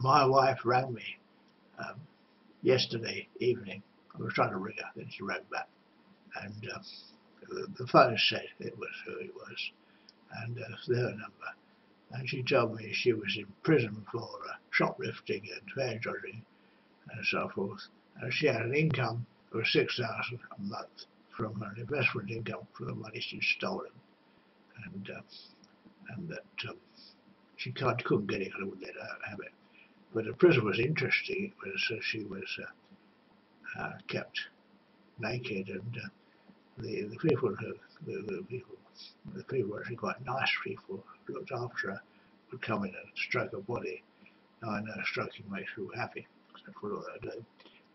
My wife rang me yesterday evening. I was trying to ring her, then she rang back, and the phone said it was who it was, and her number. And she told me she was in prison for shoplifting and fare dodging and so forth. And she had an income of $6,000 a month from her investment income from the money she'd stolen, and that she couldn't get it because I wouldn't let her have it. But the prison was interesting. It was she was kept naked, and the people were actually quite nice people who looked after her, would come in and stroke her body. Now I know stroking makes people happy, so for all they do.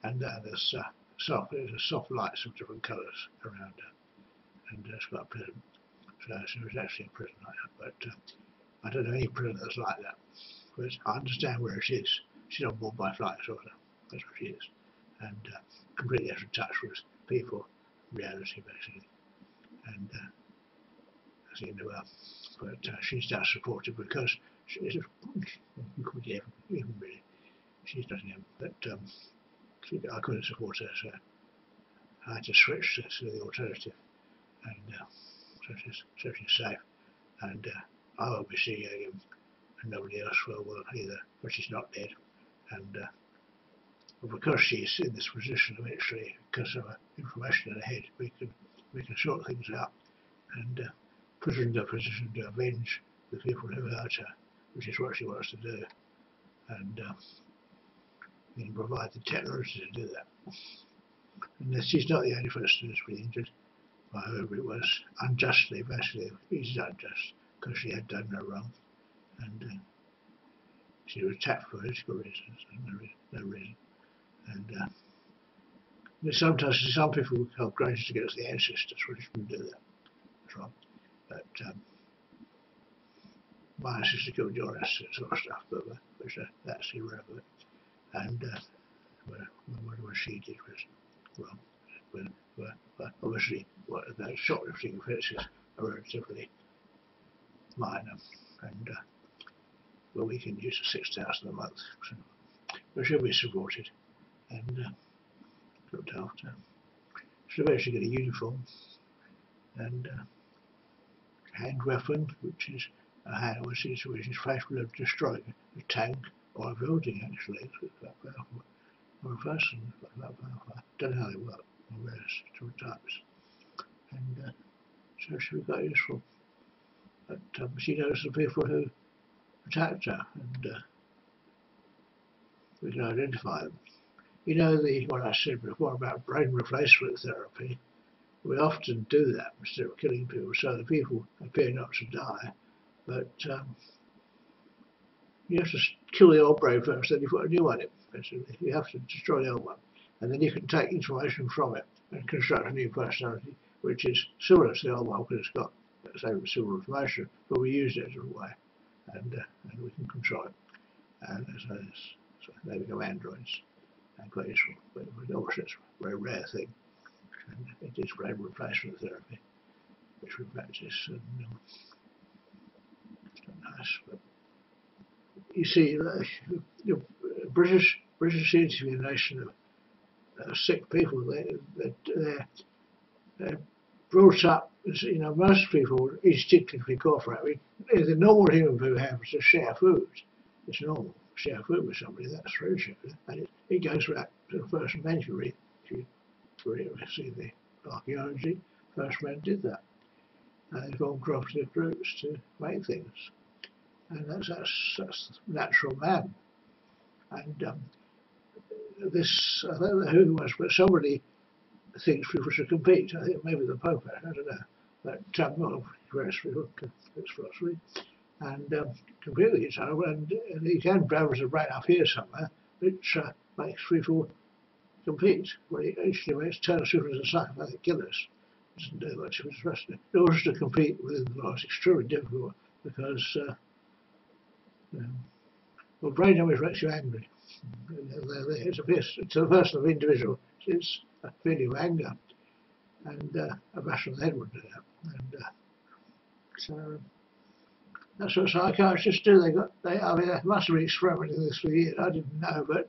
And there's soft lights of different colours around her, and it's quite pleasant. So she was actually in prison like that, but I don't know any prison that's like that. But I understand where she is. She's on board by flight disorder. That's what she is, and completely out of touch with people, reality basically. And as you know, but she's now supported because she's even really she's nothing, but I couldn't support her, so I had to switch to the alternative, and so she's safe, and I won't be seeing her again, and nobody else will either, but she's not dead, and because she's in this position eventually, because of her information in her head, we can sort things out and put her into a position to avenge the people who hurt her, which is what she wants to do, and we can provide the technology to do that. And she's not the only person who's been injured by whoever it was, unjustly, basically. It's unjust because she had done no wrong, and she was attacked for political reasons, no reason. And sometimes some people have grudges against the ancestors, well, you shouldn't do that. That's wrong. But my ancestor killed your ancestor, sort of stuff, but that's irrelevant. And what she did was wrong. But obviously, those shoplifting offences are relatively minor, and well, we can use $6,000 a month, so we should be supported and looked after. She'll eventually get a uniform and a hand weapon, which is which is capable of destroying a tank or a building. Actually, it's quite powerful. Or a person, quite powerful. I don't know how they work, or various different types. And so she'll be quite useful. But she knows the people who attacked her, and we can identify them. You know, what I said before about brain replacement therapy, we often do that instead of killing people, so the people appear not to die, but you have to kill the old brain first, then you put a new one in, basically. You have to destroy the old one, and then you can take information from it and construct a new personality, which is similar to the old one because it's got the same similar information, but we use it a different way, and we can control it. And so they become androids, and quite useful. But obviously it's a very rare thing, and it is brain replacement therapy, which we practice, and it's not nice. But you see, British seems to be a nation of sick people. They're brought up, you know, most people instinctively cooperate. I mean, the normal human being has to share food. It's normal to share food with somebody. That's friendship, and it goes back to the first men. If you see the archaeology, first men did that, and they formed cooperative groups to make things, and that's natural man. And this, I don't know who it was, but somebody thinks people should compete. I think maybe the Pope, I don't know, but well, various people, it's philosophy, and compete with each other, and you can browse a brain up here somewhere, which makes people compete. Well, it actually makes turn us into psychopathic killers. It doesn't do much of it for us. In order to compete with the law is extremely difficult because well, brain damage makes you angry. It's to the person of individual, it's a feeling of anger, and a bash on the head would do that. And so That's what psychiatrists do. I mean, they must have been experimenting this for years. I didn't know, but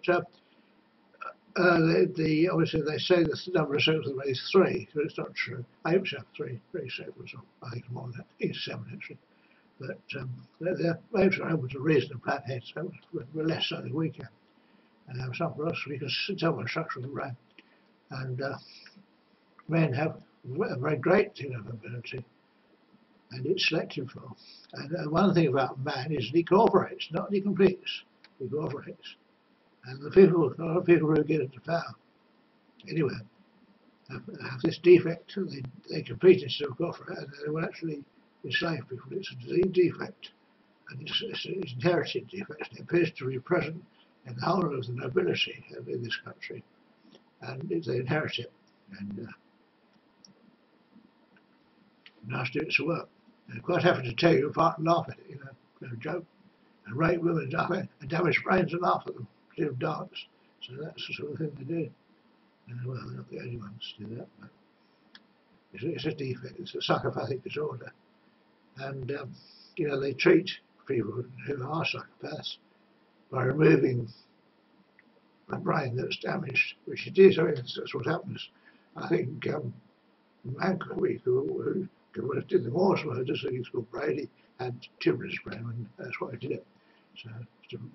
obviously they say the number of sex is 3, but it's not true. I hope so. 3 sex, I think it's more than that. I think it's 7 actually. But their waves are able to reason and plan ahead, so we're less so than we can. And some of us, we can tell the structure of the brain. And men have a very great deal of ability, and it's selected for. And one thing about man is he cooperates, not he competes. He cooperates. And a lot of people who get into power, anyway, have this defect. They compete instead of cooperate, and they will actually enslave people. It's a disease defect, and it's an inherited defect. It appears to be present in the whole of the nobility in this country, and they inherit it. And nice to do its work. I'm quite happy to tell you apart and laugh at it, no joke. And rape women and damage brains and laugh at them, do them dance. So that's the sort of thing they do. And well, they're not the only ones to do that, but it's a defect, it's a psychopathic disorder. And they treat people who are psychopaths by removing a brain that's damaged, which it is. I mean, that's what happens. I think Mankiewicz, who did the Morse murders, he's called Brady, had tumour in his brain, and that's why he did it. So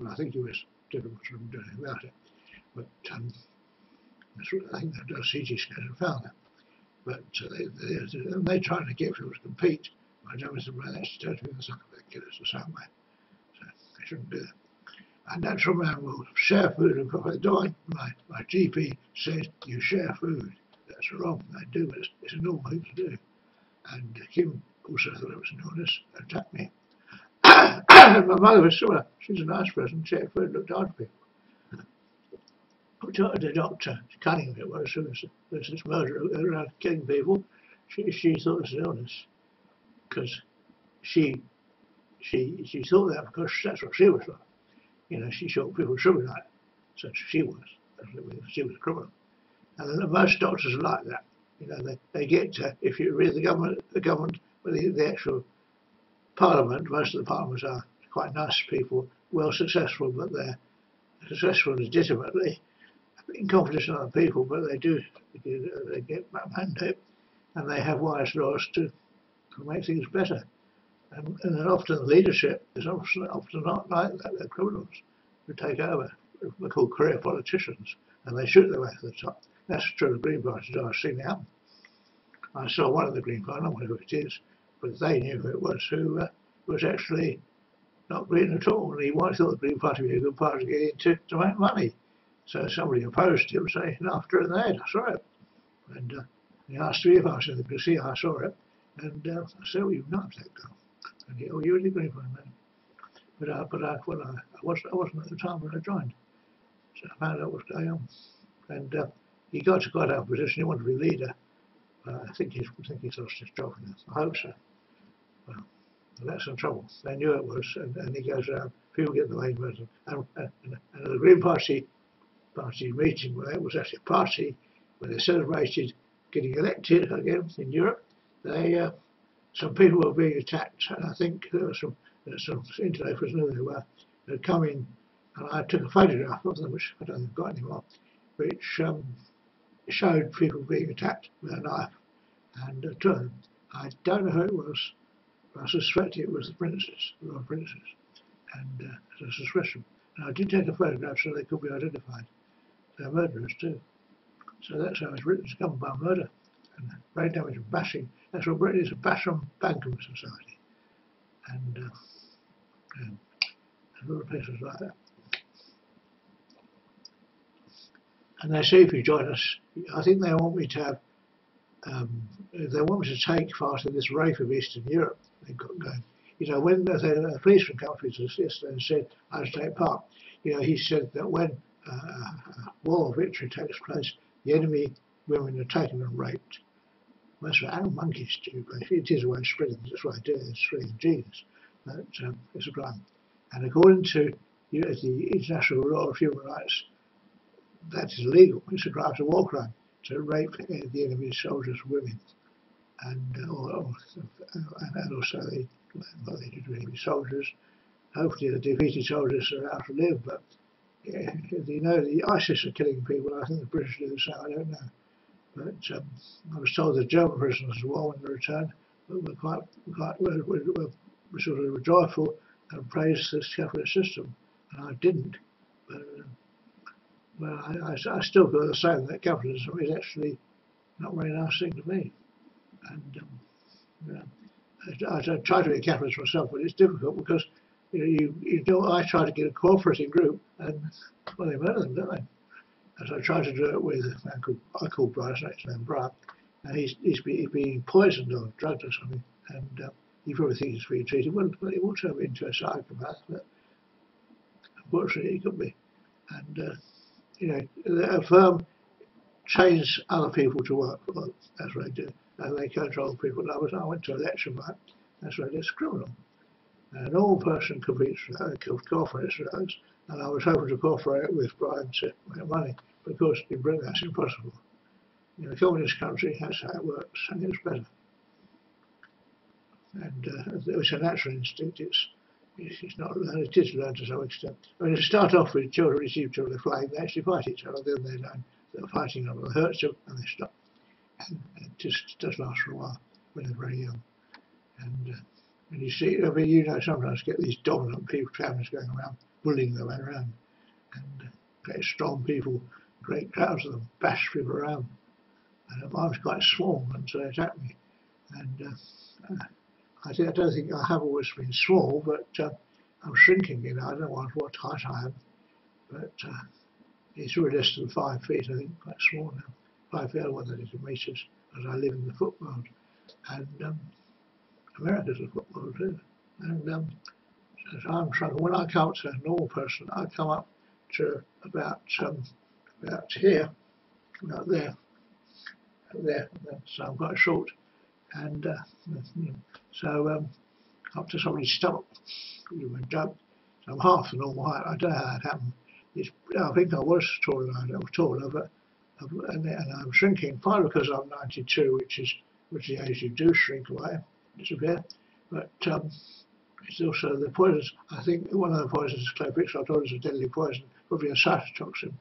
I think he was difficult to do anything about it. But I think they've done CT scans and found that. But they're trying to get people to compete by damaging the brain. That's totally the psychopath killers the same way. So they shouldn't do that. A natural man will share food and profit. My GP says you share food. That's wrong. They do, but it's a normal thing to do. And Kim also thought it was an illness, attacked me. My mother was similar. She's a nice person, shared food, looked after people. The doctor, Cunningham it was, there's this murderer around killing people. She thought it was an illness because she thought that because that's what she was like. She thought people should be like that. So she was. She was a criminal. And most doctors are like that. They get if you read the government, the actual parliament, most of the parliaments are quite nice people, well successful, but they're successful legitimately in competition with other people, but they get that mandate, and they have wise laws to make things better. And then often leadership is often not like that. They're criminals who take over. They're called career politicians, and they shoot their way to the top. That's true of the Green Party. I've seen it happen. I saw one of the Green Party, I don't know who it is, but they knew who it was, who was actually not green at all. And he thought the Green Party would be a good party to get into to make money. So somebody opposed him, saying, after it in the head, I saw it. And he asked me if I was in the PC, I saw it. And I said, well, you've not that girl. And he, you're in the Green Party, man. But I wasn't at the time when I joined. So I found out what was going on. And he got to quite a position, he wanted to be leader. I think he's lost his job now. I hope so. Well, that's some trouble. They knew it was, and he goes around, people get in the way, and the Green Party meeting, where it was actually a party where they celebrated getting elected again in Europe. Some people were being attacked, and I think there were some interlopers knew they were. They'd come in, and I took a photograph of them, which I don't think I've got anymore, which showed people being attacked with a knife. And I don't know who it was, but I suspect it was the princes, the royal princes, and as a suspicion. And I did take a photograph so they could be identified. They're murderers too. So that's how it's written. It's come by murder and brain damage and bashing. That's what Britain is, a bash on Bankham Society. And a lot of places like that. And they say if you join us, I think they want me to have, they want me to take part in this rape of Eastern Europe they've got going. When the policeman come to us yesterday and said I should take part, he said that when war victory takes place, the enemy women are taken and raped. That's what animal monkeys do, but it is a way of spreading, that's what they do, it's spreading genes. But it's a crime. And according to the international law of human rights, that is illegal. It's a crime, it's a war crime to rape the enemy's soldiers, women, and also Well, they did really be soldiers. Hopefully the defeated soldiers are allowed to live, but yeah, you know, the ISIS are killing people. I think the British do the same, I don't know. But I was told the German prisoners as well when they returned were were sort of joyful and praised this capitalist system, and I didn't. But well, I still feel the same, that capitalism is actually not a very nice thing to me. And you know, I try to be a capitalist myself, but it's difficult because you know I try to get a cooperating group, and well, they murder them, don't they? And so I tried to do it with a man called Bryce, next name Brian, and he's being poisoned or drugged or something, and you probably think he's being treated well, but he will turn into a psychopath, but unfortunately he could be. And you know, a firm trains other people to work for them. That's what they do. And they control people. I went to a lecture, but that's what it is, criminal. A normal person competes for that, cooperates for those, and I was hoping to cooperate with Brian to make money. But of course, in Britain, that's impossible. In a communist country, that's how it works, and it's better. And it's a natural instinct. It's not learned. It is learned to some extent. I mean, to start off with, children receive each other flame. They actually fight each other. Then they learn that fighting other hurts them, and they stop. And it just does last for a while when they're very young. And you see, I mean, you know, sometimes get these dominant people, families going around, bullying their way around, and very strong people, great crowds of them, bash people around. And I was quite small, and so they attacked me. And I don't think I have always been small, but I'm shrinking, you know. I don't know what height I am, but it's really less than 5 feet, I think, quite small now. 5 feet, I don't know what that is in meters, as I live in the foot world. And America's a foot world too. And so I'm trying, when I come up to a normal person, I come up to about here, about there, so I'm quite short. And so up to somebody's stomach, you went up. So I'm half the normal height. I don't know how that happened. I think I was taller than I was taller, but and I'm shrinking, partly because I'm 92, which is the age you do shrink away, disappear. But it's also the poisons. I think one of the poisons is chlorpixel. I told it's a deadly poison, probably a cytotoxin,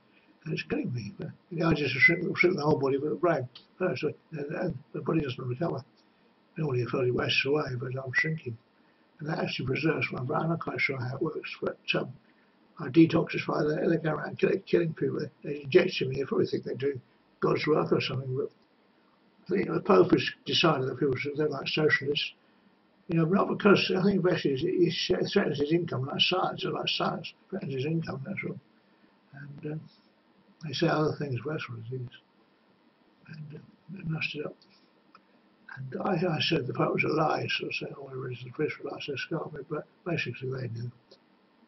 and it's killing me. But the idea is to shrink the whole body with the brain first, and the body doesn't recover. Normally, it fully wastes away, but I'm shrinking, and that actually preserves my brain. I'm not quite sure how it works, but I detoxify. They go around killing people. They inject me. They probably think they're doing God's work or something, but I think the Pope has decided that people should, they're like socialists. You know, not because I think basically he threatens his income, like science threatens his income, that's all. And they say other things worse what it is. And they messed it up. And I said the Pope was a lie, so I said, oh, whatever it is, the priest would like to scarf me, but basically they knew.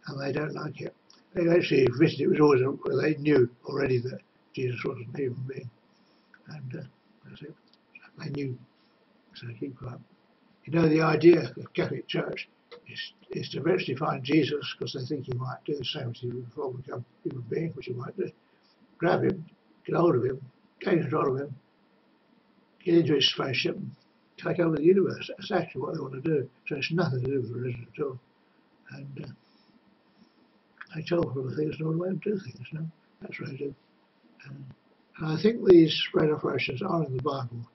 And they don't like it. They actually admitted it was always, they knew already that Jesus wasn't a human being. And that's it. They knew, so keep quiet. You know, the idea of the Catholic Church is to eventually find Jesus, because they think he might do the same as he would before become a human being, which he might do. Grab him, get hold of him, gain control of him, get into his spaceship, and take over the universe. That's actually what they want to do. So it's nothing to do with religion at all. And they tell people things and all the way to do things. No? That's what they do. And I think these brain operations are in the Bible.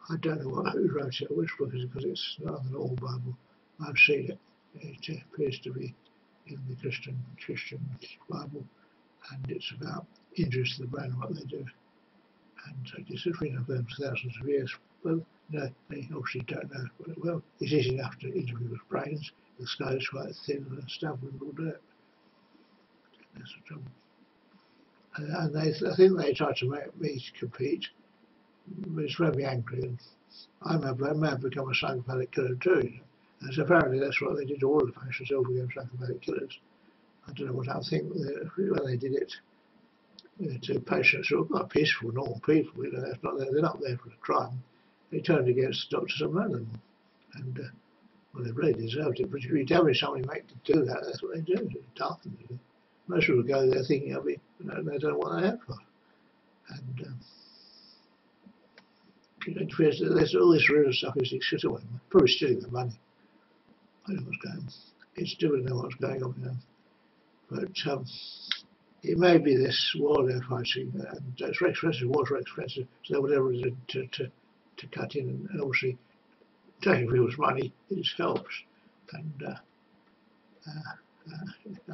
I don't know who wrote it, which book is it, because it's not in the old Bible. I've seen it. It appears to be in the Christian Bible, and it's about injuries to the brain and what they do. And so it's been of them for thousands of years. Well, no, they obviously don't know what it will. It's easy enough to injure people's brains. The skull is quite thin and stuff, and we'll do it. That's the trouble. And I think they try to make me compete. It's made me angry, and I may have become a psychopathic killer too. You know? And so apparently that's what they did to all the patients, all became psychopathic killers. I don't know what I think when they did it to patients who are quite peaceful, normal people. You know, they're not there for a crime. They turned against doctors and murdered them, and well, they really deserved it. But if you damage somebody, make them do that. That's what they do. It's tough thing to do. Most people go there thinking of it, you know, they don't know what they have for. And there's all this real stuff is shit away, probably stealing the money. I don't know what's going on. It's difficult to know what's going on now. But it may be this war they're fighting, and it's very expensive. War's very expensive, so whatever it is to cut in, and obviously taking people's money it helps. And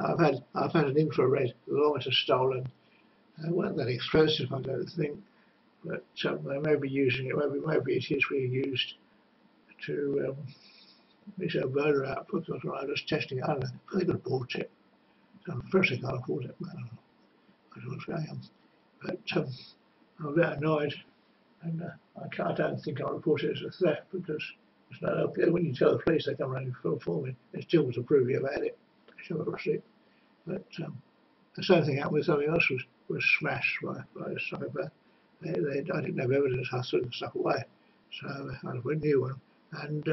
I've had an infrared thermometer stolen. It weren't that expensive, I don't think, but they may be using it. Maybe it is being used to miss our burner output. Because I was testing it. I don't know. They could have bought it. So first they can't afford it. But I don't know. I don't know what's going on. But I'm a bit annoyed, and I don't think I'll report it as a theft because it's not okay. When you tell the police, they come around and for me. They still want to prove you about it. They show a receipt. But the same thing happened with something else was smashed by a psychopath. I didn't have evidence. I threw the stuff away, so I had a new one, and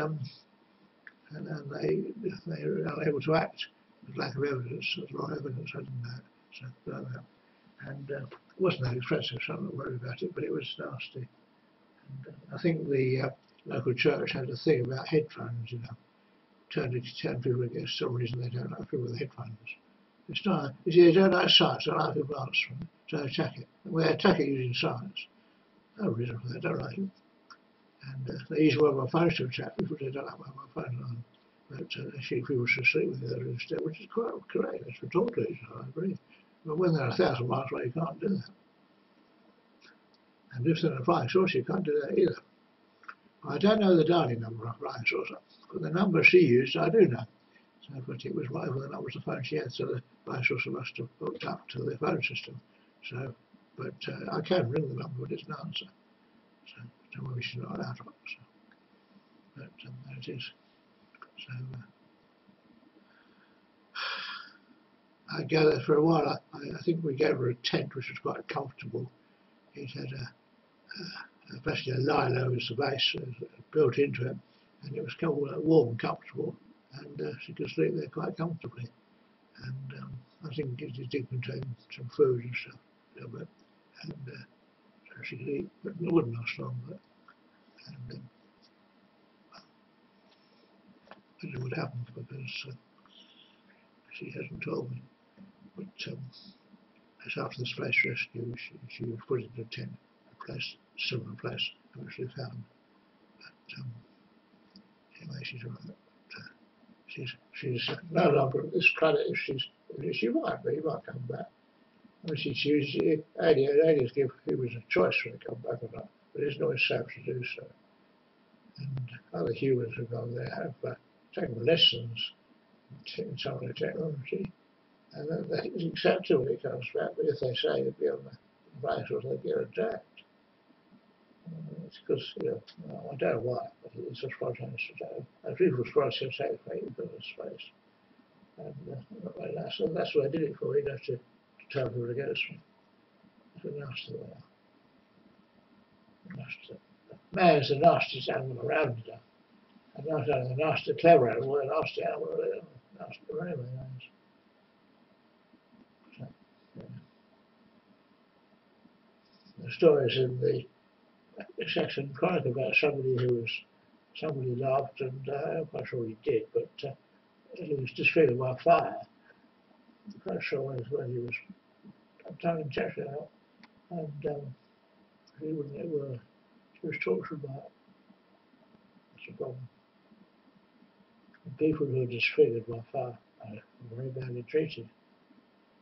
they were unable to act with lack of evidence. There's a lot of evidence. I didn't know. So and it wasn't that expensive, so I'm not worried about it. But it was nasty. And I think the local church had a thing about headphones. Turn people against some reason they don't like people with headphones. It's not. You see, they don't like science. They like people answering, so they attack it. Well, they attack it using science. No reason for that. Don't like it. And they use mobile phones to attack people. They don't like mobile phones on. But they shoot people to sleep with the other instead, which is quite correct. That's for talk to each other. I agree. But when they're 1,000 miles away, you can't do that. And if they're in a flying saucer, you can't do that either. I don't know the Darling number of flying saucer, but the number she used, I do know. So, but it was whatever the number of the phone she had, so the flying saucer must have hooked up to the phone system. So, but I can ring the number, but it's an answer. So maybe she's not allowed to answer. But there it is. So I gather for a while, I think we gave her a tent which was quite comfortable. It had basically a lino as the base built into it, and it was warm and comfortable, and she could sleep there quite comfortably. And I think it did contain some food and stuff, a little bit, and so she could eat, but it wouldn't last long. And I don't know what happened because she hasn't told me. But as after the space rescue, she was put into a tent, similar place, which we found. But anyway, she's all right. She's no longer at this credit. She might come back. I mean, she chooses. Aliens give humans a choice when they come back or not, but it's not safe to do so. And other humans who go there have taken lessons in some of the technology, and that is acceptable when it comes back. But if they say it'll be on the flying saucer, they get attacked. It's because, I don't know why, but it's as far as I understand. And people try to take people in space. And that's what I did it for, to tell people against me. It's a nasty way. Man is the nastiest animal around now. And not only the nasty, clever animal, the nasty animal, nasty, very nice. So, the stories in the Saxon Chronicle about somebody laughed, and I'm quite sure he did, but he was disfigured by fire. I'm quite sure when he was telling Cheshire out, and he was tortured by it. That's the problem. And people who are disfigured by fire are very badly treated.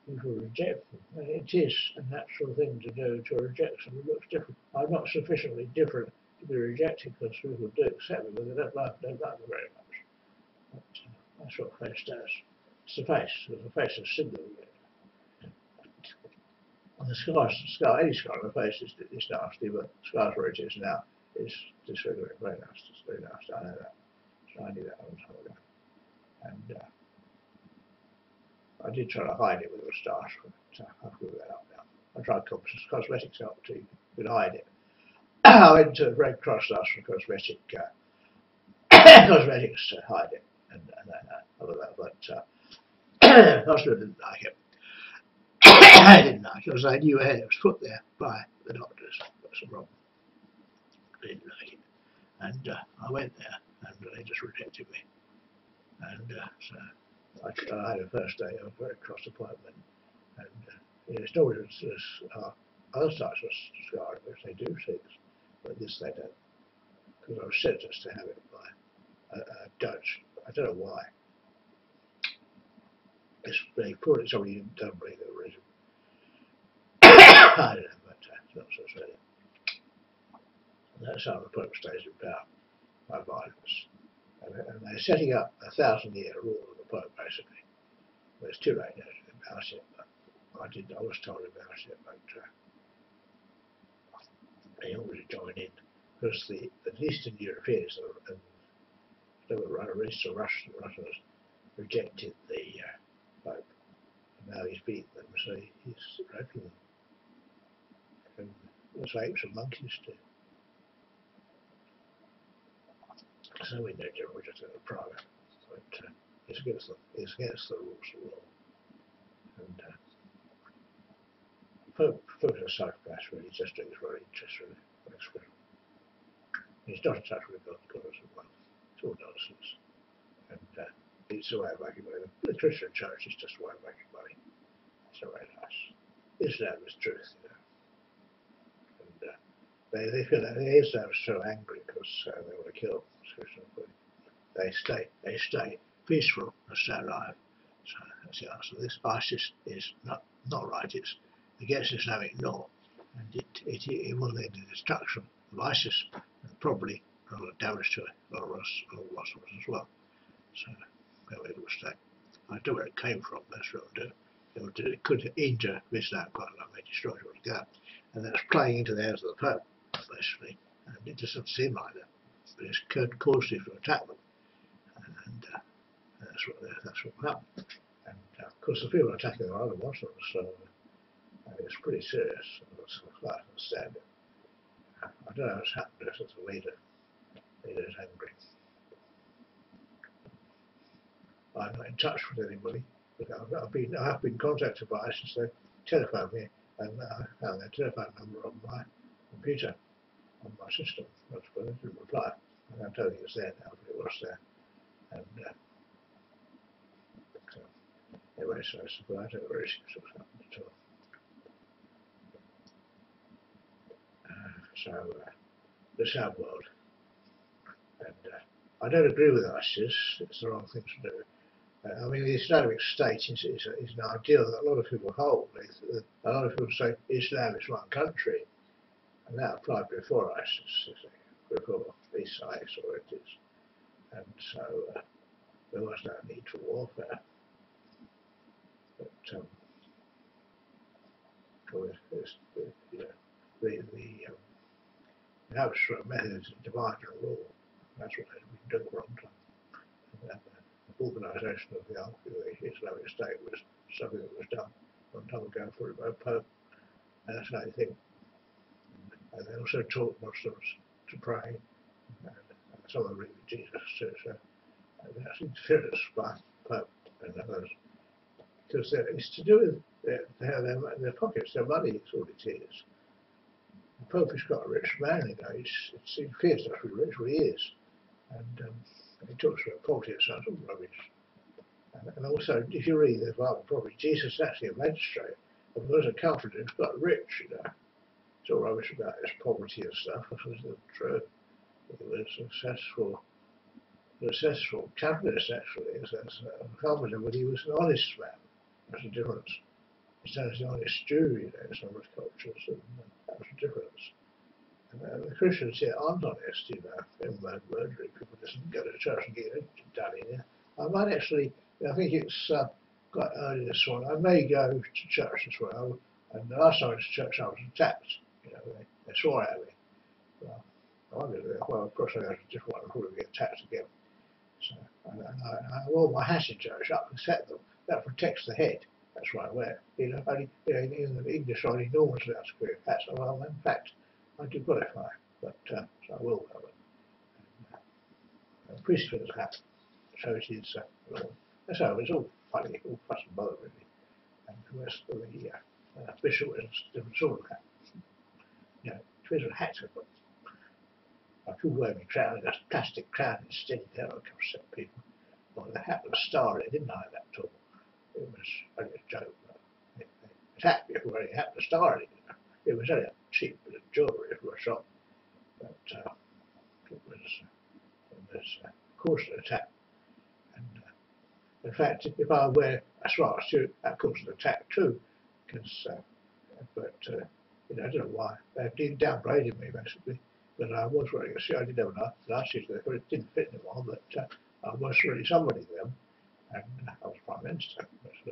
People reject them. And it is a natural thing to do, to reject somebody who looks different. I'm not sufficiently different to be rejected because people do accept me, but they don't like me very much. But that's what face does. It's the face, because the face is single. And the scar, any scar on the face is nasty, but scars where it is now is disfiguring, very nasty. It's very nasty, I know that. So I knew that a long time ago. And I did try to hide it with a moustache, but I've given that up now. I tried cosmetics out to hide it. I went to Red Cross last for cosmetics to hide it, and all of that, but hospital didn't like it. I didn't like it because I knew it was put there by the doctors. That's the problem. I didn't like it, and I went there, and they just rejected me. And so I had a first day of a very cross appointment, and it's not as other sites of scarring, which they do things, but this they don't, because I was sentenced to have it by a Dutch. I don't know why. They probably somebody don't believe the reason. I don't know, but it's not so silly. And that's how the Pope stays in power, by violence. And they're setting up a 1,000-year rule of the Pope, basically. Well, it's too late now to embarrass it, but I was told about it, but they already joined in, because the Eastern Europeans and the Russians rejected the Pope. And now he's beaten them, so he's raping them. And the apes and monkeys too. So we know we're just in a private, but it's against the rules of law. And Pope's a psychopath, really, just doing his own interests, really. He's not in touch with God as well. It's all nonsense. And it's a way of making money. The Christian church is just a way of making money. It's a way nice. Islam is truth, you know. And they feel that Islam is so angry because they want to kill Christians. They stay peaceful and stay alive. So that's the answer. This ISIS is not right. It's against Islamic law, and it will lead to destruction of ISIS and probably a lot of damage to a lot of Muslims as well. So it will stay. I don't know where it came from. That's what it'll do. It could injure Islam quite a lot. They destroy it altogether, and that's playing into the hands of the Pope, basically. And it doesn't seem like that, but it's caused him to attack them. And that's what happened. And of course, the people attacking are other Muslims, so it's pretty serious. I understand it. I don't know what's happened to us as a leader. The leader is angry. I'm not in touch with anybody. I've been contacted by ISIS. They telephoned me, and I found their telephone number on my computer, on my system. That's why they didn't reply. I don't think it's there now, but it was there. And anyway, so I don't know where it's happened at all. So this is our world. And I don't agree with ISIS. It's the wrong thing to do. I mean, the Islamic State is an ideal that a lot of people hold. A lot of people say Islam is one country, and that applied before ISIS, before ISIS, or it is. And so there was no need for warfare. But the Habsburg methods of divide and rule. That's what we do for a long time. The organisation of the Islamic State was something that was done a long time ago for a Pope, and that's how they think. And they also taught Muslims to pray, and some of them read Jesus too. So that's interference by Pope and others, because it's to do with their pockets, their money. It's all it is. The Pope has got a rich man, you know. He fears us with rich, what he is, and he talks about poverty and such rubbish. And also, if you read the Bible properly, Jesus is actually a magistrate. And there's a comforter who's got rich, you know. It's all rubbish about his poverty and stuff. That's not true. He was successful capitalist, actually, as a carpenter, but he was an honest man. That's the difference. He's an honest Jew, you know, in some of his cultures, and that's the difference. And the Christians here aren't honest, you know. They're murdering people, just go to church and get it done in here. I might actually, I think it's quite early this morning. I may go to church as well. And the last time I went to church, I was attacked. You know, they swore at me. Well, of course, I go to a different one. I'll probably be attacked again. So, I wore my hat in church up and set them. That protects the head. That's why I wear. You know, in the English, only Normans allowed to wear hats. Well, in fact, I do qualify, but so I will wear one. The priest wears a hat. So it is, so it's all funny, all fuss and bother really. And the rest of the bishop wears a different sort of hat. You know, different hats I've got. I could wear my crown, a plastic crown instead, that would upset people. Or well, they happened to star it, didn't I, that at all? It was only a joke. They attacked me before they happened to star it. It was only a cheap bit of jewellery for a shop, but it was caused an attack. And in fact, if I wear a smart suit, that caused an attack too. Because, but you know, I don't know why they downgraded me basically. But I was wearing a suit. I didn't have enough last year, so it didn't fit anymore. But I was really somebody then, and I was Prime Minister. I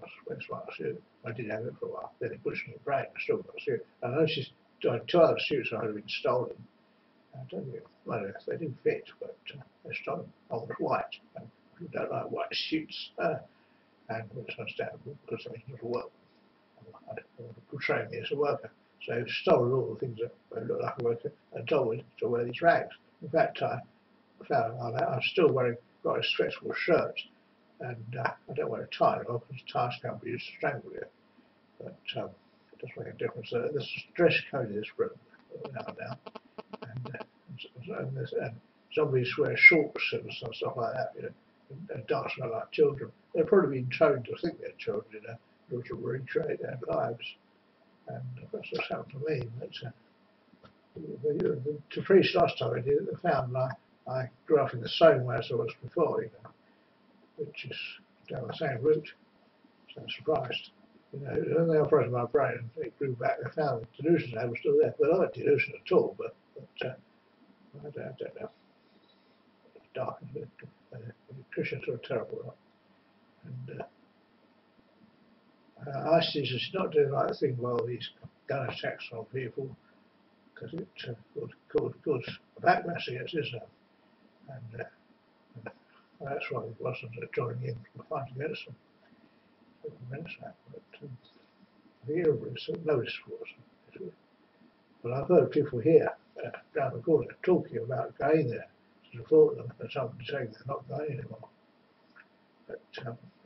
was wearing a smart suit. I did have it for a while. Then it pushed me in brain. I still got a suit. And I noticed two other suits I had been stolen. I don't know, well, they didn't fit, but they stolen. One was white. And I don't like white suits, and it's understandable because I was a worker. I want to portray me as a worker. So they stole all the things that look like a worker and told me to wear these rags. In fact, I found out I'm still wearing quite a stretchable shirt, and I don't wear a tie anymore because ties can't be used to strangle you. But it does make a difference. This dress code is for now, and zombies wear shorts and stuff like that, you know, and dance around like children. They're probably been trained to think they're children, you know, in order to recreate their lives. And that's what's happened to me. But the priest last time I did it, they found I grew up in the same way as I was before, you know, which is down the same route. So I'm surprised. You know, when they operated my brain and it grew back, they found the delusions I was still there. Well, I not delusion at all, but I don't know. It's dark. Christians are terrible, right? And ISIS is not doing the right thing by all these gun attacks on people, because it would cause a backlash against Islam. And that's why it wasn't joining in the fight against them. But here is notice for us. But I've heard people here down the corner talking about going there to support them, and some saying they're not going anymore. But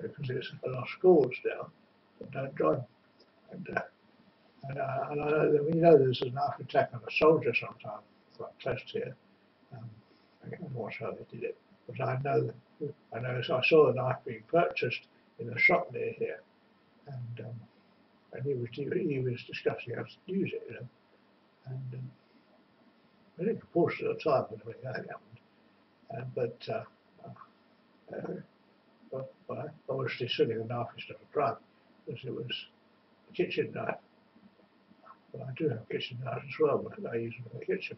because it's a lot of schools now that don't join. And I know that, you know, there's a knife attack on a soldier sometime quite close to here. I can't remember how they did it, but I know I saw the knife being purchased in a shop near here, and he was discussing how to use it, you know, and I think a portion of the time when that happened, but obviously selling a knife is not a crime, because it was a kitchen knife. But I do have kitchen knives as well, but I use them in the kitchen,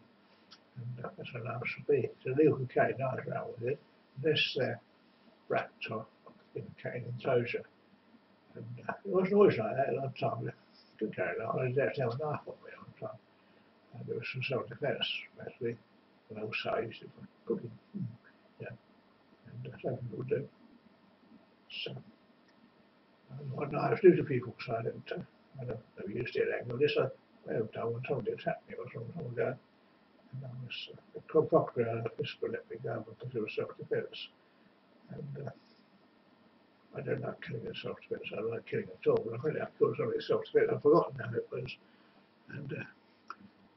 and that's how knives should be. It's illegal to carry knives around with it, unless they're wrapped or in a cane enclosure. And it wasn't always like that. A lot of times I could carry a knife. I didn't have to have a knife on me all the time. And there was some self-defense, actually, and also I used it for cooking. Yeah, and some people do. So, what knives do to people, so I don't use it angle. This I have done when somebody attacked me or something ago, and I was the procurator of the fiscal let me go because it was self-defense. And I don't like killing in self-defense. I don't like killing at all, but I really have killed somebody in self-defense. I've forgotten how it was, and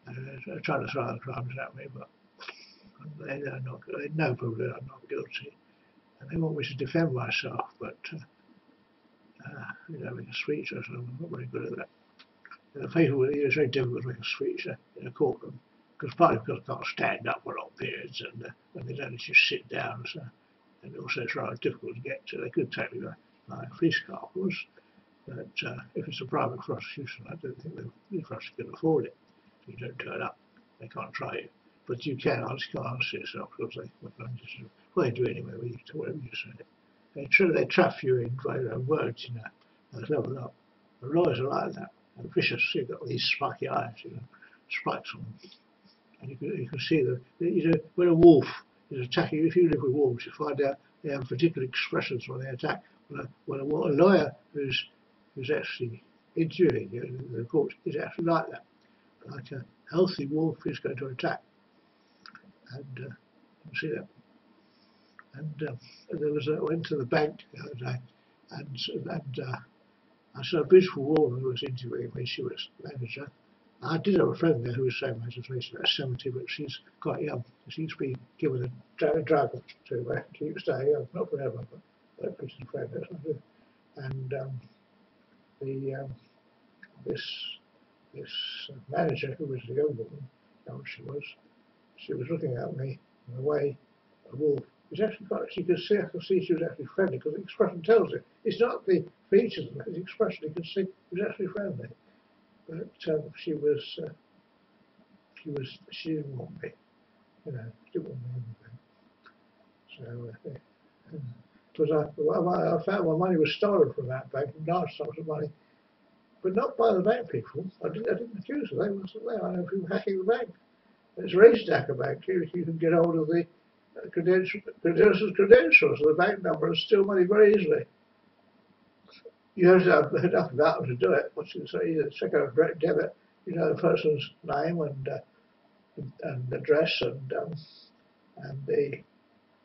I tried to throw other crimes at me, but they know probably I'm not guilty, and they want me to defend myself, but you know, make a speech or something. I'm not very good at that. The people, it's very difficult to make a speech in a courtroom, because partly because I can't stand up for long periods, and they don't let you sit down, so, and also it's rather difficult to get to. They could take me by a police car, of course, but if it's a private prosecution, I don't think the prosecutor can afford it. If you don't turn up, they can't try you. But you can answer yourself, because they do anyway, whatever you say. They trap you in words, you know, they level up. The lawyers are like that. And vicious, you've got these spiky eyes, you know, spikes on them. And you can see that, you know, when a wolf is attacking, if you live with wolves, you find out they have particular expressions when they attack. When a lawyer who's actually injuring you in the court is actually like that. Like a healthy wolf is going to attack. And you see that. And I went to the bank the other day, and I saw a beautiful woman who was interviewing me. She was manager, I did have a friend there who was saying she's about 70, but she's quite young. She's been given a drug to keep staying young, not forever, but a pretty friend. And the this manager, who was the young woman, how she was looking at me in a way a wolf. It's actually quite, I could see she was actually friendly, because the expression tells it. It's not the features of it, the expression. You can see she was actually friendly. But she didn't want me, she didn't want me anything. So I found my money was stolen from that bank, large sums of money, but not by the bank people. I didn't accuse them. They wasn't there. I know people hacking the bank. It's very easy to hack a bank. You can get hold of the credentials of the bank number and steal money very easily. You have to have enough about them to do it. What you say, check out a direct debit, the person's name and address and the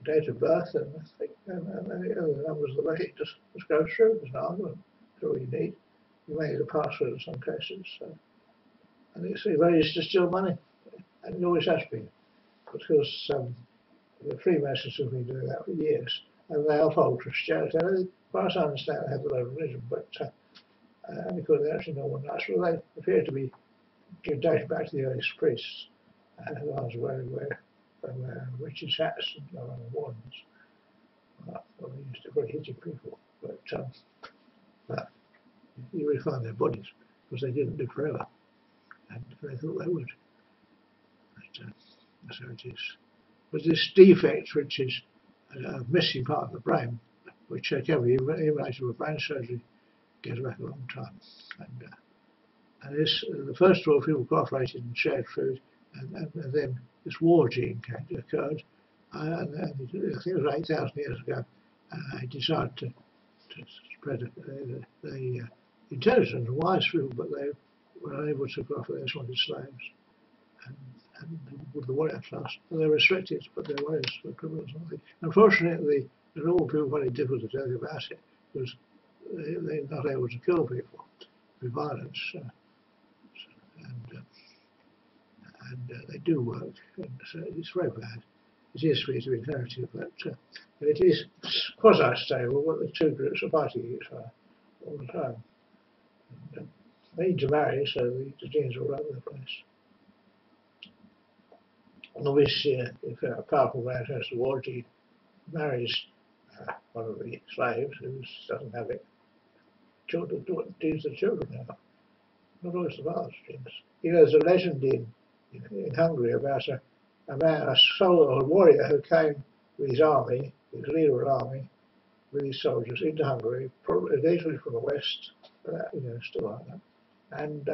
date of birth and the other numbers of the bank. It just goes through. There's no argument. That's all you need. You may need a password in some cases. And it's very easy to steal money, and it always has been, because the Freemasons have been doing that for years, and they uphold Christianity. As far as I understand, they have their own religion, but because they actually know one nice, well, they appear to be dating back to the earliest priests, who I was wearing witches' hats and wands. Well, they used to be very hitting people, but you would find their bodies, because they didn't live forever, and they thought they would. But, so it is. But this defect, which is a missing part of the brain, which can be eliminated with brain surgery, goes back a long time. And this, the first of all, people cooperated and shared food, and then this war gene occurred. And I think it was 8,000 years ago. They decided to spread the intelligent and wise people, but they were unable to cooperate. They just wanted slaves. And with the warrior class, and they're restricted, but their ways were criminals. Unfortunately, the normal people find it difficult to tell you about it, because they're not able to kill people with violence, and they do work, and so it's very bad. It is free to be inherited, but it is quasi-stable. What the two groups are fighting each other all the time. And, they need to marry, so the genes are all over the place. And obviously, if a powerful man has the war, he marries one of the slaves who doesn't have it. Children do what deeds the children now. Not always the father's genes. There's a legend in Hungary about a soldier or warrior who came with his army, his leader of the army, with his soldiers into Hungary, probably initially from the west, still like that. And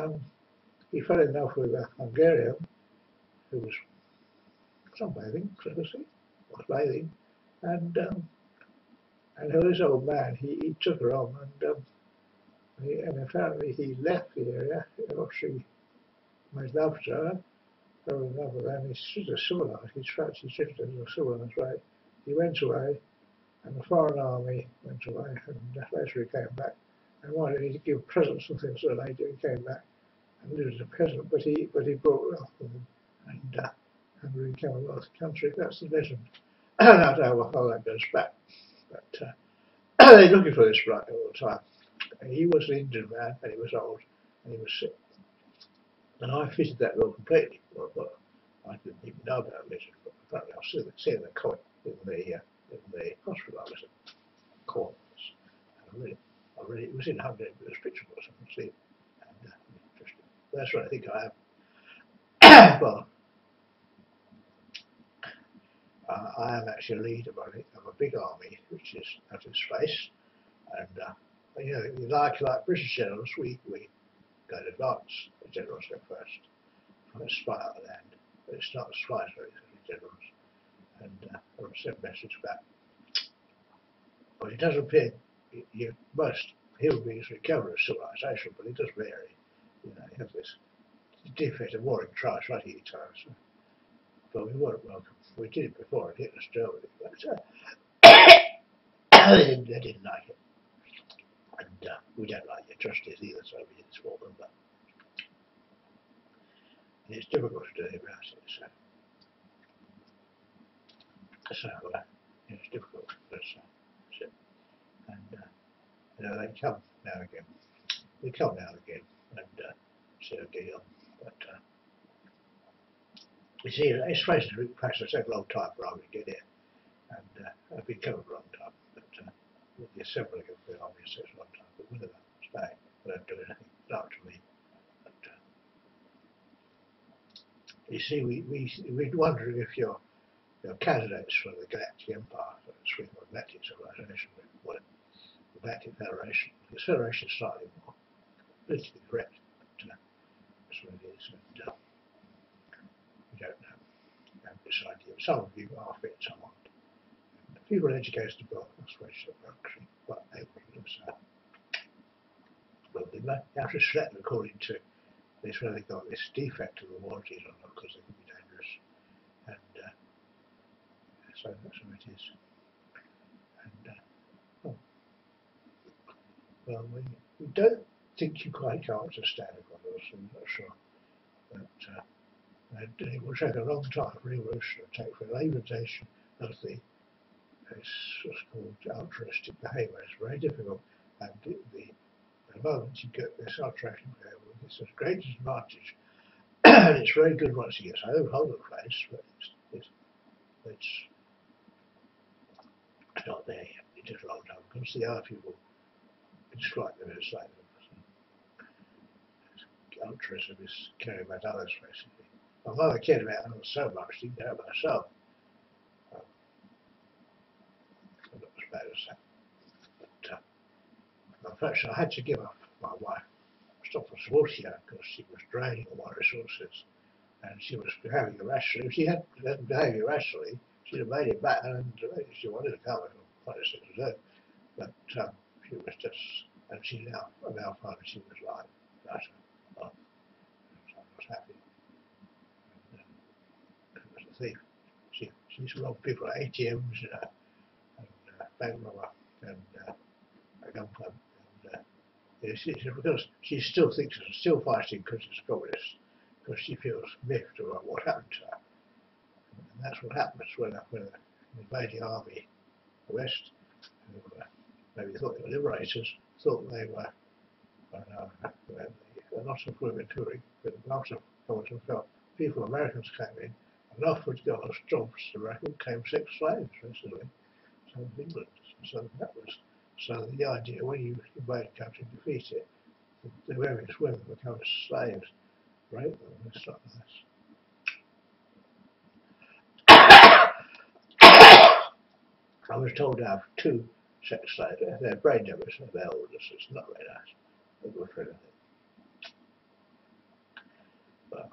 he fell in love with a Hungarian who was sunbathing, privacy, was bathing, and this old man, he took her on, and apparently he left the area after she made love to her, fell in love with her, and he's sort of civilized, he shifted in a civilized way. He went away, and the foreign army went away, and later he came back, and wanted to give presents and things to the lady, and he came back and lived as a peasant, but he brought wealth with him, and Hungary became a wealthy country. That's the legend. I don't know how that goes back, but they're looking for this bloke all the time. And he was an Indian man, and he was old, and he was sick. And I fitted that bill completely. Well, I didn't even know about legend, but apparently I was seeing the coin in the hospital I was in, corners. And I really, it was in Hungary, but it was pictured or something, see, and interesting. That's what I think I am. Well, I am actually a leader of a big army, which is out in space, and like British generals, we go in advance. The generals go first spy out the land, but it's not the spies really, it's the generals. And I sent a message back. Well, it does appear most human beings recover as civilization, but it does vary. You have this defect of warring tribes right at each other. So. But we weren't welcome. We did it before in Hitler's Germany, but they didn't like it. And we don't like the atrocities either, so we didn't support them. But it's difficult to do anything about it. So it's difficult. And they come now and again. They come now and again and see how they get on. But you see, it's supposed to take a long time for army to get here, and I've been coming for a long time. But with the assembling of the army, it takes a long time. But with them, stay, they don't do anything. It's up to me. But you see, we're wondering if you're candidates for the Galactic Empire, for the Swing or Galactic Civilization, or the Galactic Federation. The Federation is slightly more politically correct, but that's what it is. And we don't know. We haven't decided yet. Some of you are fit, some aren't. People are educated abroad, that's why it's actually quite able to do so. Well, they have to select according to this, where they've got this defect of the warranties or not, because they can be dangerous. And so that's what it is. And well, we don't think you quite can't understand it, I'm not sure. But it will take a long time for evolution to take for the limitation of the what's called altruistic behaviour. It's very difficult, and the moment you get this altruistic behaviour, it's a great disadvantage. And it's very good once it gets hold of the place, but it's not there yet. It takes a long time because the other people describe them as like altruism is caring about others, basically. I'm not caring about others so much, I care about myself. Not as bad as that. But unfortunately, I had to give up my wife. I stopped for supporting her because she was draining all my resources, and she was behaving irrationally. If she hadn't behaved irrationally, she'd have made it back, and she wanted to come and quite a thing to do. But she was just, and she now found she was like better. So I was happy. As a thief, she used to rob people at ATMs, and bank robber, and a gun club. And because she still thinks she's still fighting because it's communist, because she feels miffed about what happened to her. And that's what happens when an invading army, the West, who maybe thought they were liberators, thought they were a lot of women touring, but a lot of people, Americans came in and offered to go on jobs to America, came sex slaves, basically. So England. So that was the idea when you invade a country and defeat it, the various women become slaves, rape them, it's not nice. I was told to have 2 sex slaves. They're brain damage, they're older, so it's not very nice. They're good for anything. Well,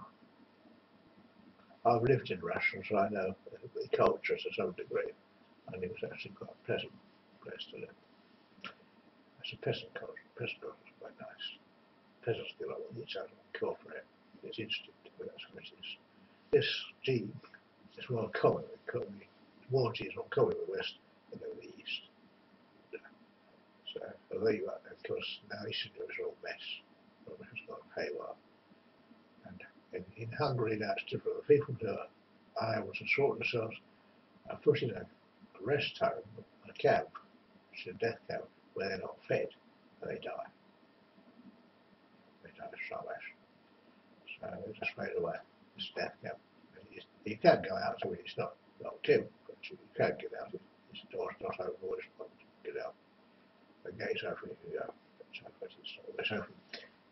I've lived in Russia, so I know the culture to some degree, and it was actually quite a pleasant place to live. It's a peasant culture. Peasant culture is quite nice. Peasants get along with each other and cooperate. It's instinct, but that's what it is. This gene is more common in the warranty is more common in the West than in the East. So there you are. Of course, now Eastern Europe is all mess. It's got haywire. And in Hungary, now it's different. The people who are unable to sort themselves are put in a rest home, a camp, which is a death camp, where they're not fed, and they die. They die of starvation. So they're just straight away. It's a death camp. You can't go out, so it's not Tim, but you can get out. It's doors not open, always get out. The gate's open, you can go. But it's always open.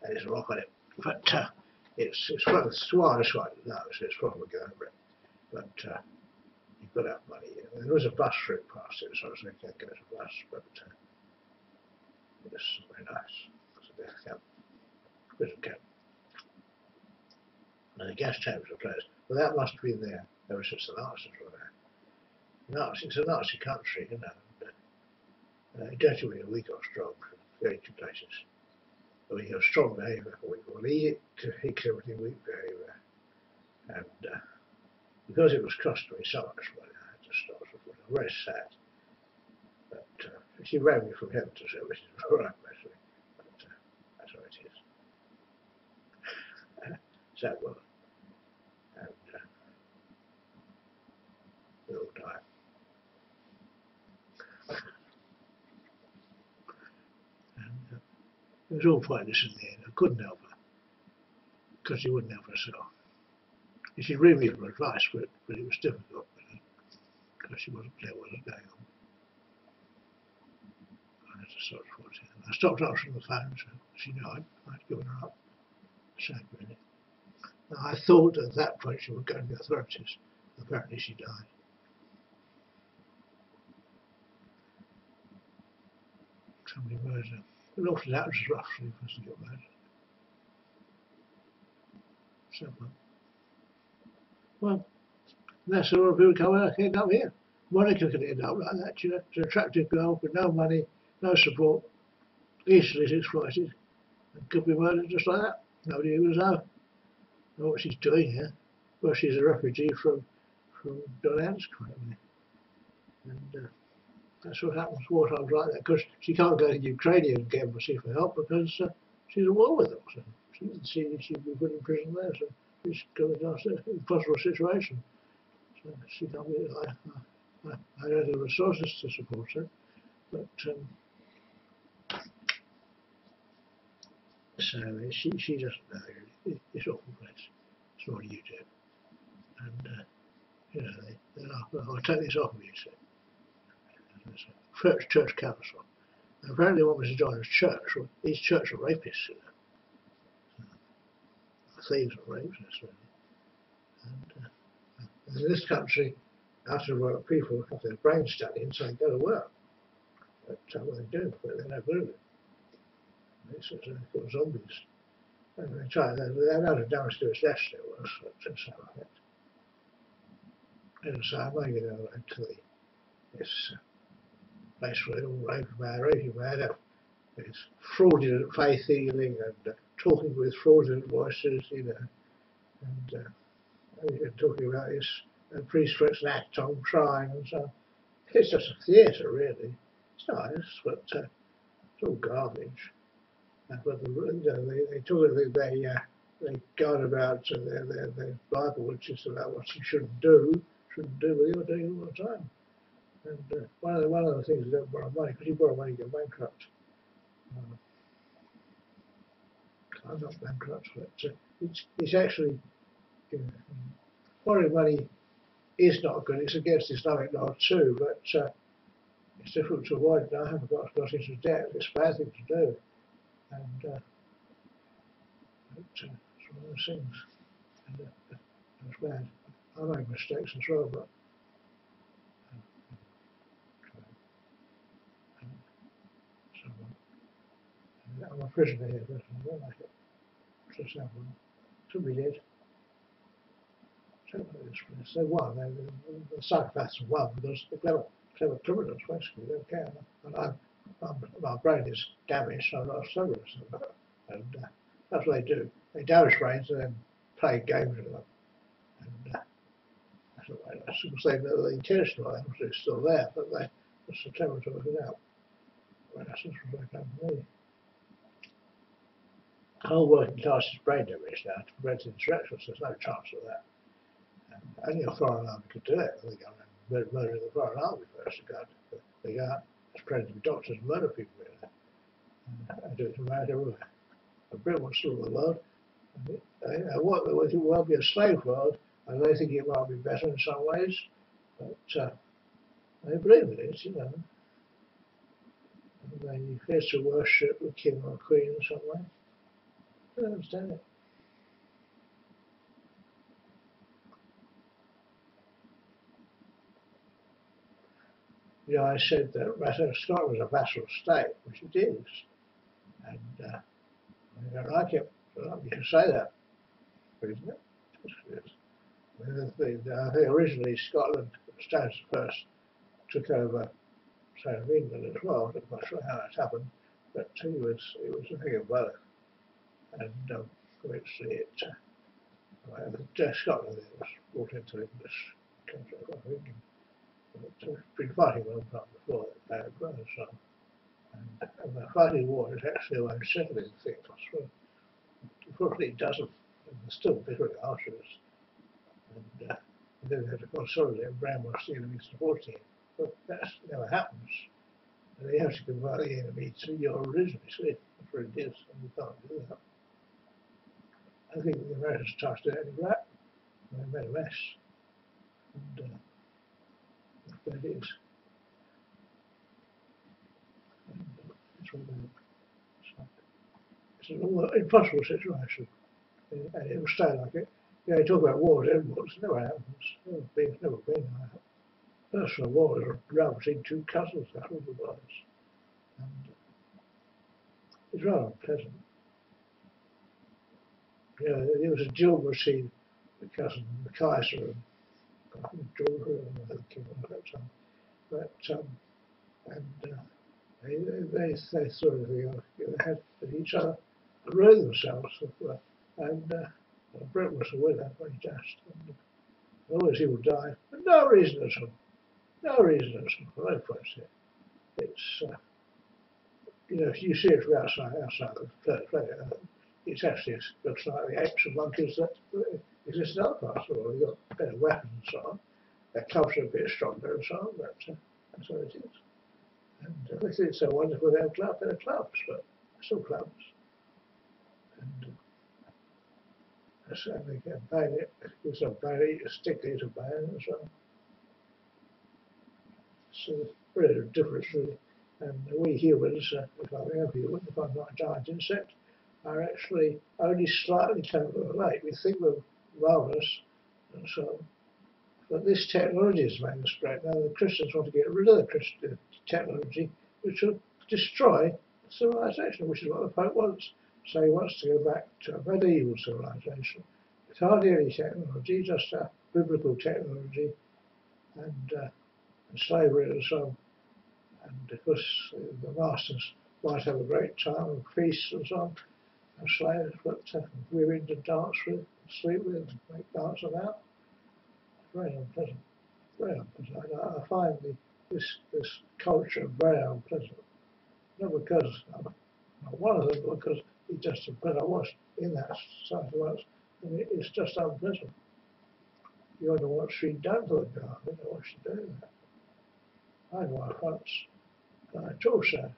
And there's a lock on it. But it's quite the wildest one. No, so it's probably going over it. But you've got to have money. There was a bus route past it, so I can't go to a bus, but it's very nice. It's a death camp. Prison camp. And the gas chambers are closed. Well, that must have been there ever since the Nazis were there. It's a Nazi country, you know. It doesn't mean weak or strong from very two places. When you have strong behaviour, we will eat everything weak behaviour. And because it was costing me so much money, I had to stop. It was very sad. But she ran me from heaven to hell, which is right, basically. But that's what it is. Sad woman. was all pointless in the end. I couldn't help her because she wouldn't help herself. She'd read me for advice, but it was difficult because she wasn't clear what was going on. I had to sort of force it. I stopped answering the phone, so she knew I'd given her up. Sad, really. Now, I thought at that point she would go to the authorities. Apparently she died. Somebody murdered her. It often happens as well for a person to get murdered. So, well, that's a lot of people coming end up here. Monica could end up like that, you know. She's an attractive girl with no money, no support, easily exploited, and could be murdered just like that. Nobody would know what she's doing here. Well, she's a refugee from Donetsk, and that's what happens war times like that, because she can't go to Ukrainian embassy for help because she's at war with them. So she didn't see she'd be put in prison there, so she's got an impossible situation. So she can't be. I don't have the resources to support her, but so she doesn't know. It's awful place. It's what you do, and you know they I'll take this off of you, so. Church council. And apparently one was to join his church. Well, these church are rapists, you know. Thieves and rapists, and in this country, out of work people have their brain studied and so they go to work. But what they do, but they're no good at it. It's called zombies. And they try, they know the damage to its destiny was, but so like it. And so I'm going to go into this place where they're all raping mad, it's fraudulent faith healing and talking with fraudulent voices, you know, and talking about this priest puts an act on trying and so on. It's just a theatre, really. It's nice, but it's all garbage. But they talk, they go on about their Bible, which is about what you shouldn't do, but you're doing it all the time. And one of the things is don't borrow money, because you borrow money, you go bankrupt. I'm not bankrupt, but it's actually, you know, borrowing money is not good. It's against Islamic law too, but it's difficult to avoid. I haven't got into debt. It's a bad thing to do, and it's one of those things. And it's bad. I make mistakes as well, but I'm a prisoner here, but I don't like it. It's just should be dead. They won. The psychopaths won because they're clever criminals, basically. They don't care. And my brain is damaged, so I'm not a cerebralist. And that's what they do. They damage brains and then play games with them. And that's what they do. People say that the intentional items are still there, but they're so clever to work it out. Well, that's just what they've done to me. The whole working class is brain damage now to prevent insurrections. There's no chance of that. Only a foreign army could do it. They go around murdering the foreign army first. They go out as pretending to be doctors and murder people and do it around everywhere. And Britain wants to rule the world. It will be a slave world, and they think it might be better in some ways, but they believe in it, you know. And they appear to worship the king or queen in some way. I don't understand it. You know, I said that Scotland was a vassal state, which it is, and I don't like it. You can say that, isn't it? I think originally Scotland, Stanley I took over of England as well. I'm not quite sure how that happened, but it was a thing of both. And obviously Scotland was brought into English country of England. But it's been fighting a long time before that as well. So, and the fighting war is actually a unsettling thing. Unfortunately, it doesn't. And they're still bitterly after us. And then they had to consolidate and brand was still supporting it. But that never happens. And you have to convert the enemy to your religion, you see. That's what it is, and you can't do that. I think the Americans tried to do it in Iraq, and they made a mess. And that's what it is. And it's all about, it's an impossible situation, and it will stay like it. You know, you talk about wars, it never happens. It's never been like that. First of all, was a row between two cousins, that's all it was. And it's rather unpleasant. You know, there was a duel between the cousin, the Kaiser, and I think Drool, and the king at that time. But they sort of had each other ruined themselves, and Britain was the winner, very just. And all these people died for no reason at all. No reason at all. No point here. It's you know, if you see it from outside the it's actually looks like the apes and monkeys that exist in other parts of the world. You've got better weapons and so on. Their clubs are a bit stronger and so on, but that's what it is. And they think it's so wonderful they have clubs, they're clubs, but they're still clubs. And they can ban it, it's not ban it, a stick is a ban and so on. So really a difference really. And we humans, if I am human, if I'm not a giant insect, are actually only slightly capable of relate. We think we're marvellous and so on. But this technology is making us great. Now the Christians want to get rid of the Christian technology, which will destroy civilization, which is what the Pope wants. So he wants to go back to a medieval civilization. With hardly any technology, just biblical technology and slavery and so on. And of course the masters might have a great time of feasts and so on, and slaves, but women to dance with, sleep with, and make dance about. Very unpleasant. Very unpleasant. I find this culture very unpleasant. Not because I'm not one of them, but because it's just unpleasant. I was in that society once, and it's just unpleasant. You wonder what she done to the girl. I don't know what she doing that. I had one once, and I told her,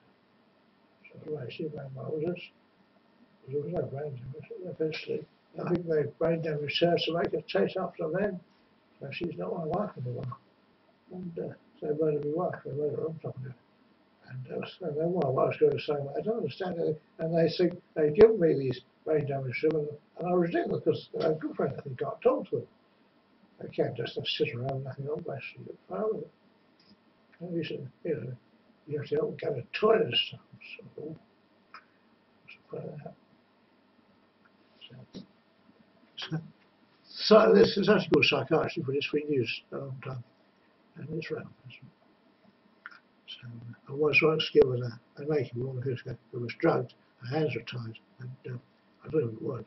so she made my orders. There was no brain damage. Eventually, I think they brain damaged her to make her chase after men. So she's not my wife anymore. And so they murdered my wife, they murdered her on top of her. And then my wife's going to say, well, I don't understand it. And they think they've given me these brain damage to them, and I reject them because they're good friends. I think I can't talk to them. They can't just sit around nothing on my street at the far with it. And you said, you know, you have to go to the toilet and stuff. So this is actually called psychiatry, but it's been used a long time, and it's around. So I was once given a naked woman who was drugged, her hands were tied, and I don't know who it was,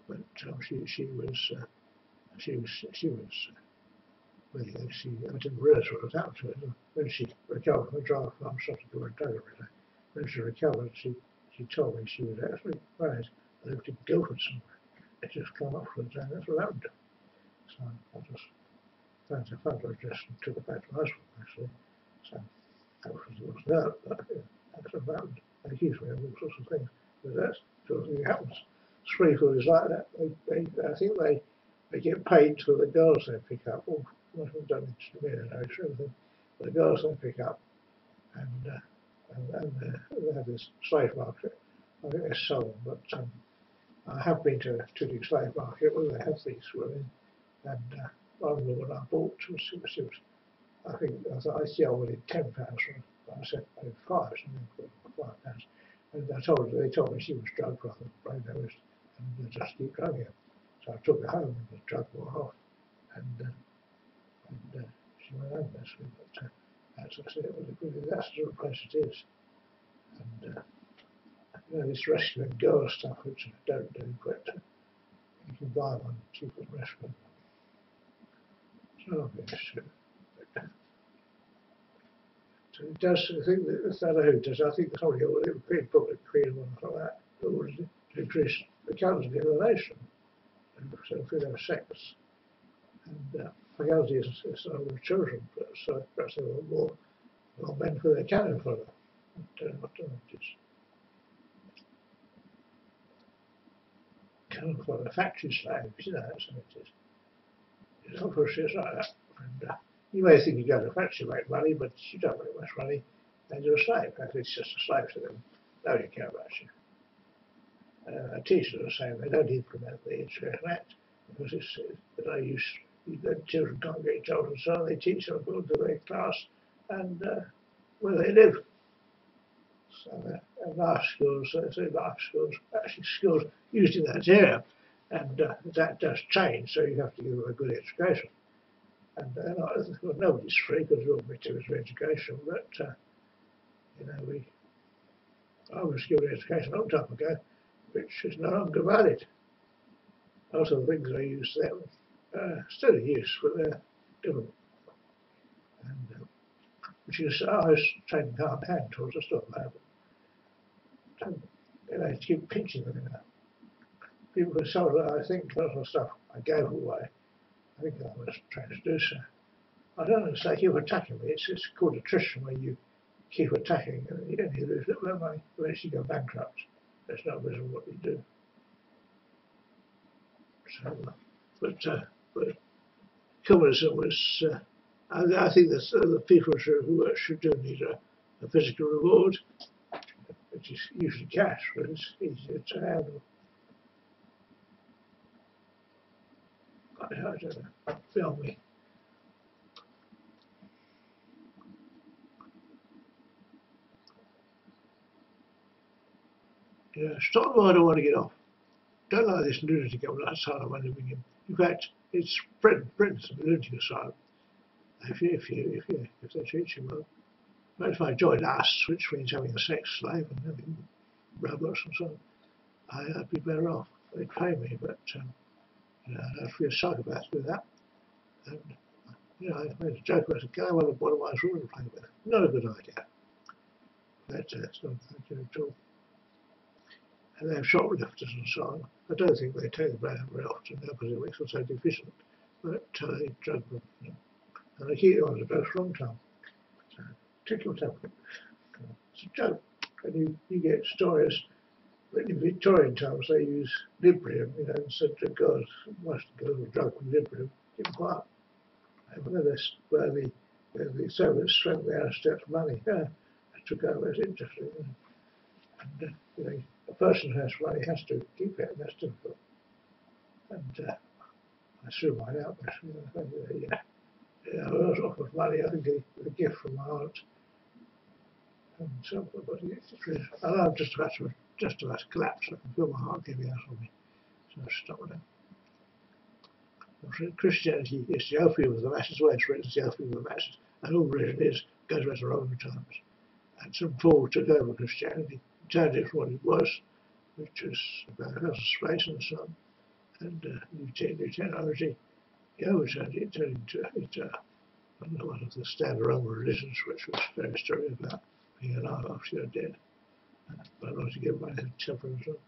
but she was really, I didn't realise what was happened to her. When she recovered from the drug, I'm starting to do a drug every day. When she recovered, she told me she was actually married and lived in Guildford somewhere. It just come off for the day, that's what happened to her. So I just found her address and took her back to hospital actually. So that was that, but yeah, that's what happened. They accuse me of all sorts of things, but that's sort of thing that happens. Springfield is like that. I think they get paid for the girls they pick up. Well, I haven't done it to me, I know it's everything. The girls they pick up, and they have this slave market. I think they sell them, but I have been to the slave market where they have these women, and one of the women I bought was I think I thought I wanted £10 for it, but I said I wanted £5, so I £5. And they told me she was drugged rather than brain damaged, and they just keep drugging her. So I took her home and the drug wore off, and she went home basically. But as I said, that's the sort of place it is. And you know, this rescuing girl stuff, which I don't do, but you can buy one cheap at restaurant. So it does. I think that I don't know who it does. I think somebody would probably create one like that. That would increase the county of the nation, and so freedom of sex. And fatality is over children, so perhaps they want more men for their cannon fodder. don't know what it is. Kind of like a factory slave, you know, that's what it is. It's unfortunately like that. And, you may think you go to a factory to make money, but you don't make much money, and you're a slave. It's just a slave to them. Nobody care about you. Teachers are saying they don't implement the Education Act because children can't get jobs and so on. They teach them according to their class and where they live. So life skills, actually skills used in that area, and that does change. So you have to give them a good education. And well, nobody's free because we're all victims of education. But you know, I was given education a long time ago, which is no longer valid. Lots of the things I used then still in use, but they're different. And which is, I was trained hand tools, are still available. You know, to keep pinching them. You know. People who sold it, I think, lots of stuff I gave away. I think I was trying to do so. I don't understand. Keep attacking me. It's called attrition, where you keep attacking and you only lose a little bit of money. Eventually you go bankrupt. That's not really what we do. So, but communism was. I think that the people who should do need a physical reward, which is usually cash, but it's easier to handle. I don't know. Film me. Yeah, stop why I don't want to get off. Don't like this lunatic asylum I'm living in. In fact, it's Britain's a lunatic asylum. If they treat you well. But if I joined us, which means having a sex slave and having robots and so on, I'd be better off. They'd pay me, but you know, I'd be a psychopath with that. And you know, I made a joke about it. Go on the lobotomized woman to play with. Not a good idea. It's not a good idea at all. And they have shoplifters and so on. I don't think they take the brand very often now because it makes them so deficient. But they drug them, you know, and they keep them on the drugs for a long time. So, take your temper. It's a joke. And you get stories. But in Victorian times, they use Librium, you know, and said to girls, most girls were drunk with Librium, keep them quiet. And where the Soviets spent their steps money, that took over. It's interesting. And, you know, a person who has money has to keep it, and that's difficult. And I threw mine out. I was offered money, I think a gift from my aunt. And so, but I'm just about to collapse. I can feel my heart giving out on me. So I stop with that. Christianity is the opium of the masses, where it's written, it's the opium of the masses. And all religion goes back to Roman times. And some Paul took over Christianity, turned it from what it was, which is about outer space and so on, and new technology. He overturned it, turned into one of the standard Roman religions, which was very story about being alive after you're dead. But not to give my temper and so on.